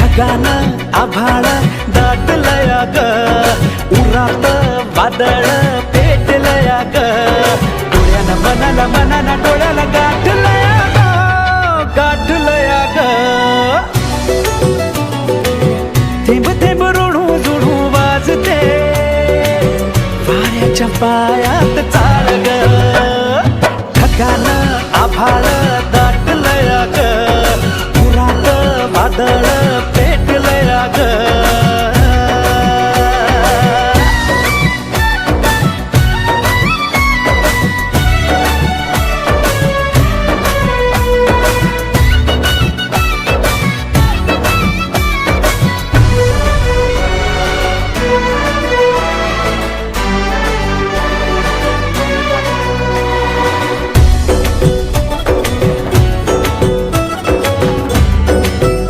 ढगान आभाळ दाटलया ग, उरात वादळ पेटलया ग, डोळ्यानं मनाला मनाला डोळ्याला गाठलया ग, गाठलया ग. थेंब थेंब ऋणू जुणू वाजते वाऱ्याच्या पायात चाळ ग, ढगान आभाळ दाटलया ग, उरात वादळ